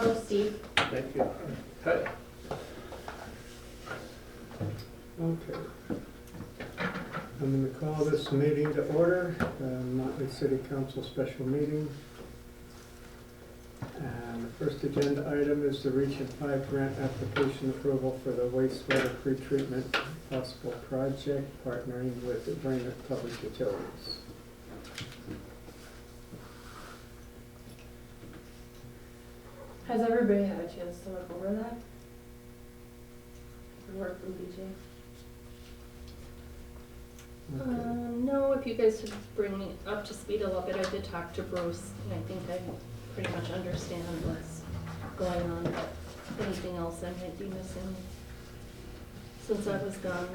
Hello, Steve. Thank you. Hi. Okay. I'm going to call this meeting to order, Motley City Council special meeting. And the first agenda item is the Region 5 grant application approval for the wastewater pretreatment possible project partnering with the Brainerd Public Utilities. Has everybody had a chance to look over that? The work from BJ? Okay. No, if you guys could bring me up to speed a little bit, I did talk to Bruce, and I think I pretty much understand what's going on, but anything else I might be missing since I was gone.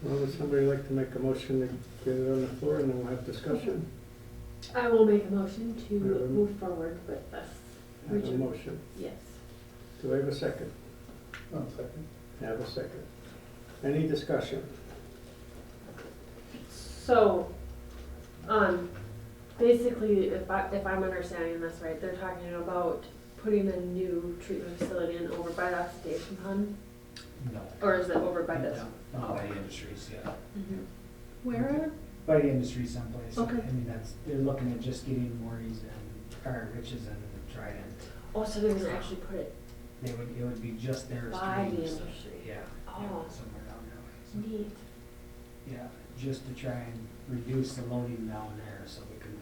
Well, would somebody like to make a motion to get it on the floor and then we'll have discussion? I will make a motion to Yeah. move forward with this. I have a Region. motion. Yes. Do I have a second? Second. I have a second. Any discussion? So, basically, if I'm understanding this right, they're talking about putting a new treatment facility in over by that station pond? No. Or is it over by this? By the industries, yeah. Mhm. Where? By the industries someplace. Okay. I mean, they're looking at just getting Maury's and, Riches and Trident. Oh, so they're gonna actually put it It would be just their by the streams. industry? Yeah. Oh. Yeah, somewhere down there. Neat. Yeah, just to try and reduce the loading down there so we can,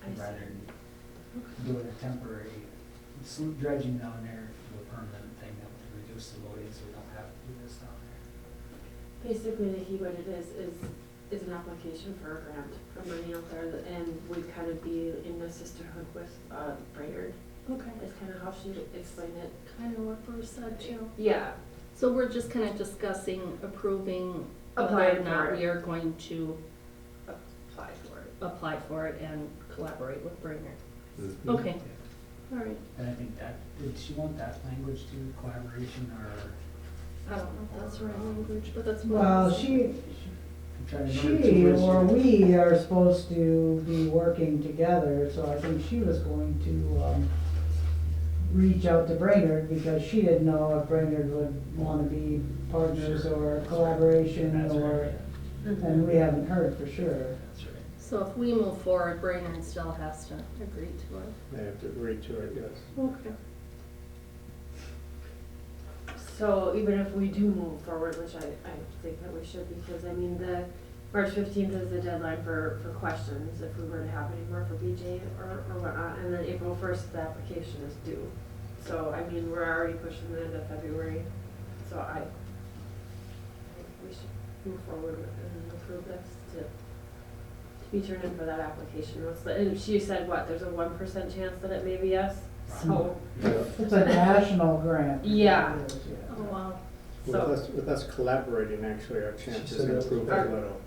I see. rather than doing a temporary dredging down there, do a permanent thing that would reduce the loading so we don't have to do this down there. Basically, what it is an application for a grant for money out there, and we'd kind of be in the sisterhood with Brainerd, Okay, is kind of how she explained it. kind of what Bruce said too. Yeah, So we're just kind of discussing approving whether Applying or for not it. we are going to apply for it. apply for it and collaborate with Brainerd. Mhm. Okay, all right. And I think that, did she want that language to collaboration or? I don't know if that's the right language, but that's what. Well, I'm trying to remember she two words or here. we are supposed to be working together, so I think she was going to, reach out to Brainerd because she didn't know if Brainerd would wanna be partners Sure. or collaboration That's right, or, yeah. and we haven't heard for sure. That's right. So if we move forward, Brainerd still has to agree to it. They have to agree to it, yes. Okay. So even if we do move forward, which I think that we should, because I mean, the March 15th is the deadline for questions, if we were to have any more for BJ or whatnot, and then April 1st, the application is due. So, I mean, we're already pushing the end of February, so I think we should move forward and approve this to be turned in for that application. And she said, what, there's a 1% chance that it may be yes? So, Yeah. It's a national grant. Yeah. It is, yeah. Oh, wow. so, With us collaborating, actually, our chances said that- improve a little.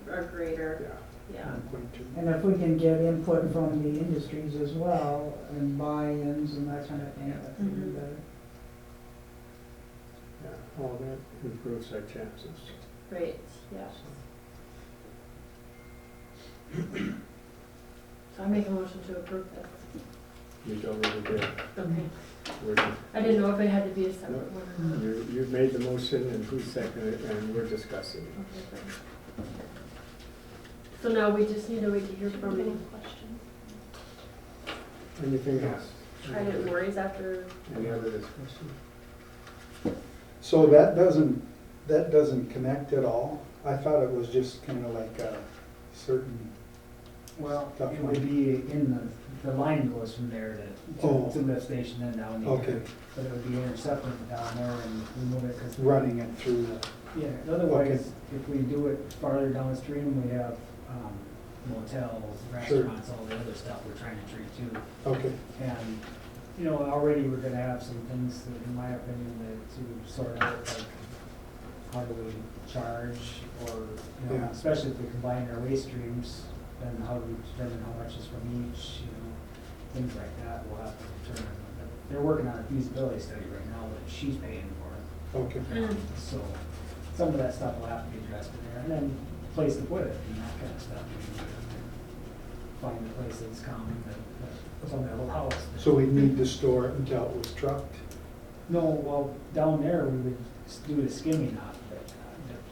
or greater, Yeah. yeah. And if we can get input from the industries as well, and buy-ins and that kind of thing, that would be Mhm. better. Yeah, all that improves our chances. Great, yeah. So I make a motion to approve this. You already did. Okay. We're done. I didn't know if it had to be a separate one or not. You made the motion and who seconded it, and we're discussing it. Okay, great. So now we just need to wait to hear from Any questions? Anything else? Trident Worries after, Any other discussion? So that doesn't connect at all? I thought it was just kind of like a certain, Well, Tough it one. would be in the line goes from there Oh. to lift station then down here. Okay. But it would be intercepted down there and remove it because. running it through the, Yeah, otherwise, if we do it farther downstream, we have motels, restaurants, all the other stuff we're trying to treat too. okay, And, you know, already we're gonna have some things, that, in my opinion, that to sort out, like, how do we charge, or, you know, Yeah. especially if we combine our waste streams, then how do we determine how much is from each, you know, things like that, we'll have to determine. They're working on a feasibility study right now that she's paying for. okay. So, some of that stuff will have to be addressed in there, and then place to put it, and that kind of stuff. find a place that's common that was on that old house. So we'd need to store it until it was trucked? No, well, down there, we would do the skimming off of it,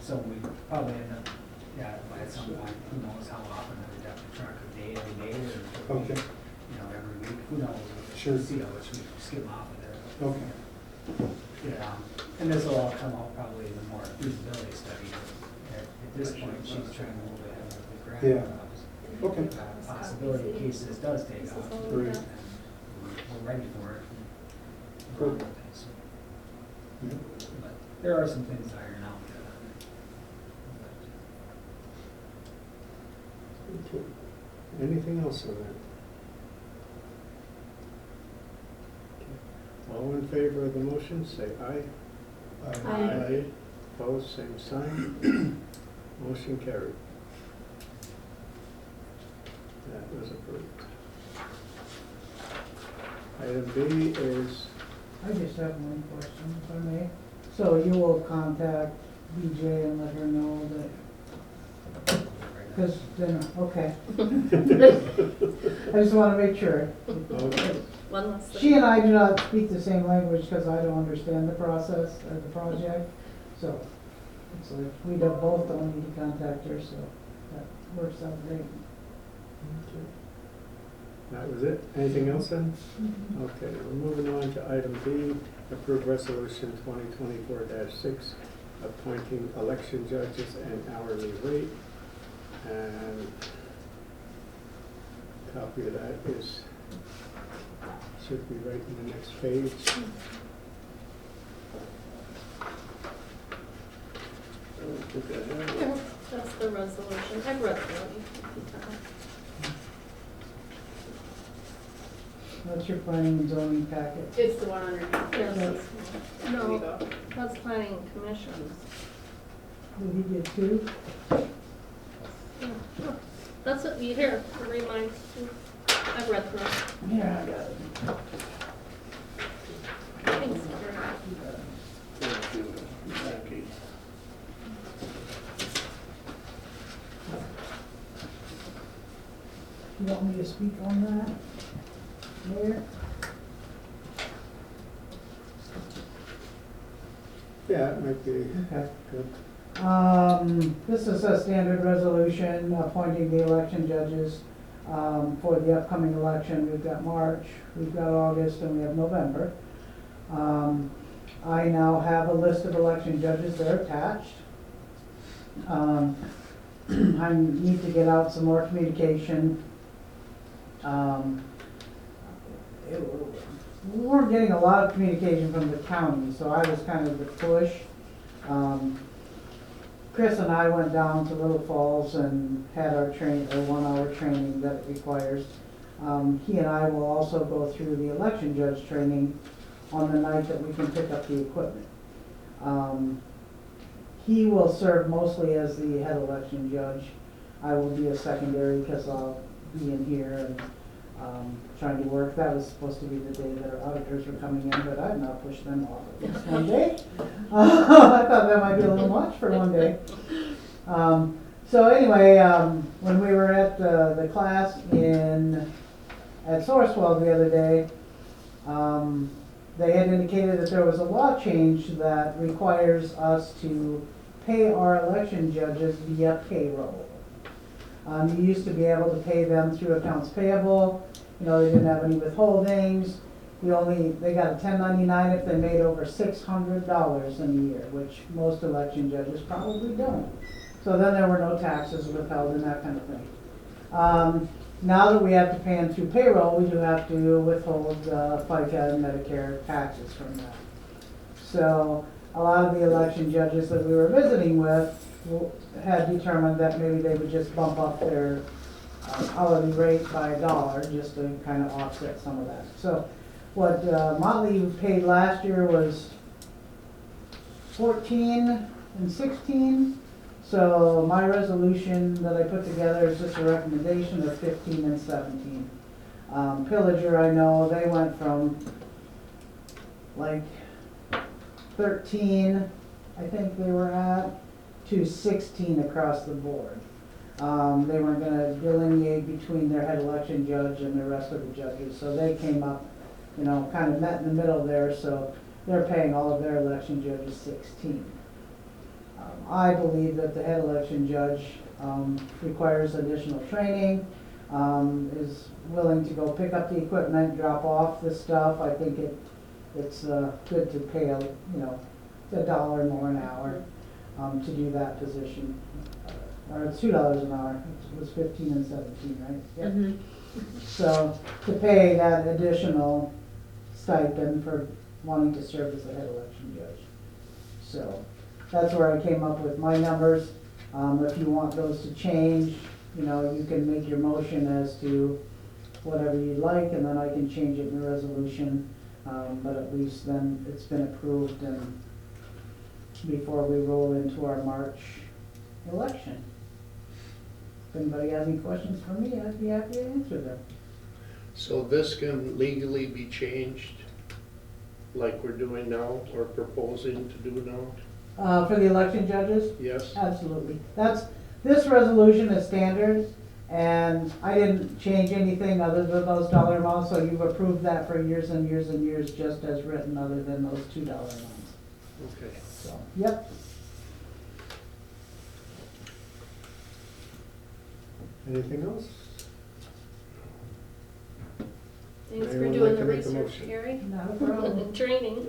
so we probably end up, yeah, at some point, who knows how often we'd have to truck a day, every day, or, Okay, you know, every week, who knows? Sure. See how much we skim off of there. okay. Yeah, and this will all come out probably in the more feasibility study. At this point, she's trying to move ahead with the grant. Yeah. Okay. Possibility in case this does take This is off. all Right. we got. We're ready for it. Good. Yeah. But there are some things to iron out there. Okay. Anything else on that? Okay. All in favor of the motion, say aye. Aye. Opposed, same sign. Motion carried. That was approved. Item B is, I just have one question, if I may. So you will contact BJ and let her know that, because then, okay. I just want to make sure. okay, One last thing. She and I do not speak the same language because I don't understand the process of the project. So it's like, we both don't need to contact her, so that works out great. that was it. Anything else then? Okay, we're moving on to item B, approve resolution 2024-6, appointing election judges and hourly rate. And copy of that is, should be right in the next page. Look at that. Here, that's the resolution. I've read through it. That's your planning and zoning packet. It's the one underneath. Yes. There we No, go. that's planning commissions. Did he get two? Yeah. That's what you hear, read mine. I've read through it. Yeah, I got it. Thanks. You want me to speak on that, Mayor? Yeah, it might be Okay. good. This is a standard resolution appointing the election judges for the upcoming election. We've got March, we've got August, and we have November. I now have a list of election judges that are attached. I need to get out some more communication. We weren't getting a lot of communication from the county, so I was kind of the push. Chris and I went down to Little Falls and had our 1-hour training that it requires. He and I will also go through the election judge training on the night that we can pick up the equipment. He will serve mostly as the head election judge. I will be a secondary because I'll be in here and trying to work. That was supposed to be the day that our auditors were coming in, but I've not pushed them off at least one day. I thought that might be a little much for one day. So anyway, when we were at the class at Sourcewell the other day, they had indicated that there was a law change that requires us to pay our election judges via payroll. You used to be able to pay them through accounts payable. You know, they didn't have any withholdings. They got a 1099 if they made over $600 in a year, which most election judges probably don't. So then there were no taxes withheld and that kind of thing. Now that we have to pay them through payroll, we do have to withhold FICA and Medicare taxes from that. So a lot of the election judges that we were visiting with had determined that maybe they would just bump up their hourly rate by $1 just to kind of offset some of that. So what Motley paid last year was 14 and 16. So my resolution that I put together is just a recommendation of 15 and 17. Pillager, I know, they went from like 13, I think they were at, to 16 across the board. They weren't gonna delineate between their head election judge and the rest of the judges, so they came up, you know, kind of met in the middle there, so they're paying all of their election judges 16. I believe that the head election judge requires additional training, is willing to go pick up the equipment, drop off the stuff. I think it's good to pay $1 more an hour to do that position. Or it's $2 an hour. It was 15 and 17, right? Yep. Mhm. So to pay that additional stipend for wanting to serve as the head election judge. So that's where I came up with my numbers. If you want those to change, you know, you can make your motion as to whatever you'd like, and then I can change it in the resolution. But at least then it's been approved and before we roll into our March election. If anybody has any questions for me, I'd be happy to answer them. So this can legally be changed like we're doing now or proposing to do now? For the election judges? Yes? Absolutely. This resolution is standard, and I didn't change anything other than those dollar amounts, so you've approved that for years and years and years, just as written, other than those $2 amounts. Okay. So, yep. Anything else? Thanks for Anyone doing like the to make a research, motion? Carrie. Not a problem. And training.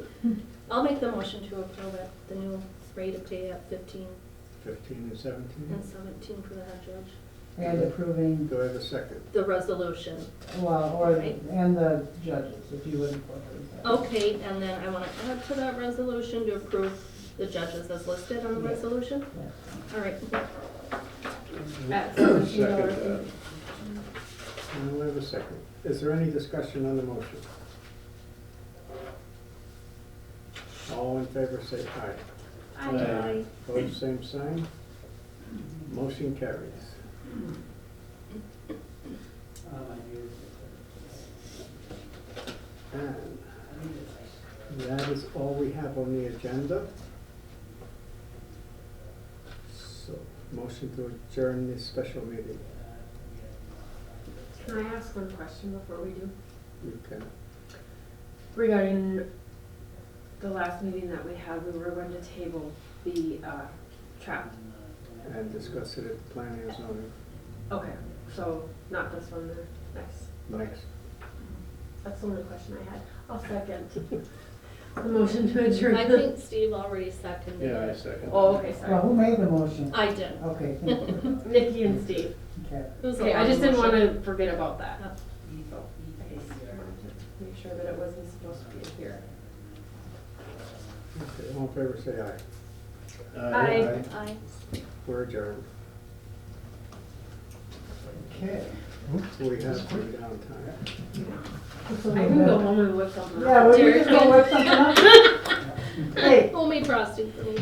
I'll make the motion to approve it, the new rate of pay at 15 15 and 17? and 17 for the head judge. And approving, Do I have a second? The resolution. Right. and the judges, if you would incorporate that. Okay, and then I want to add to that resolution to approve the judges as listed on the Yeah. resolution. Yeah. All right. At Second $17. that. Do I have a second? Is there any discussion on the motion? All in favor say aye. Aye. Opposed, same sign. Motion carries. And that is all we have on the agenda. So, motion to adjourn this special meeting. Can I ask one question before we do? You can. Regarding the last meeting that we had, we were going to table the trap. And discuss it at planning and zoning Okay, so not this one, the next. next. That's the only question I had. I'll second the motion to adjourn. I think Steve already seconded Yeah, I it. second. Oh, okay, Well, sorry. who made the motion? I did. Okay, thank you. Nikki and Steve. Okay. It was a Okay, I long just didn't want motion. to forget about that. Yep. So, I just wanted to make sure that it wasn't supposed to be here. Okay, all in favor say aye. Aye. Aye. We're adjourned. Okay. We have some downtime. I can go home and whip something up. Yeah, we can just go whip something up. Hey, Homemade frosting for me.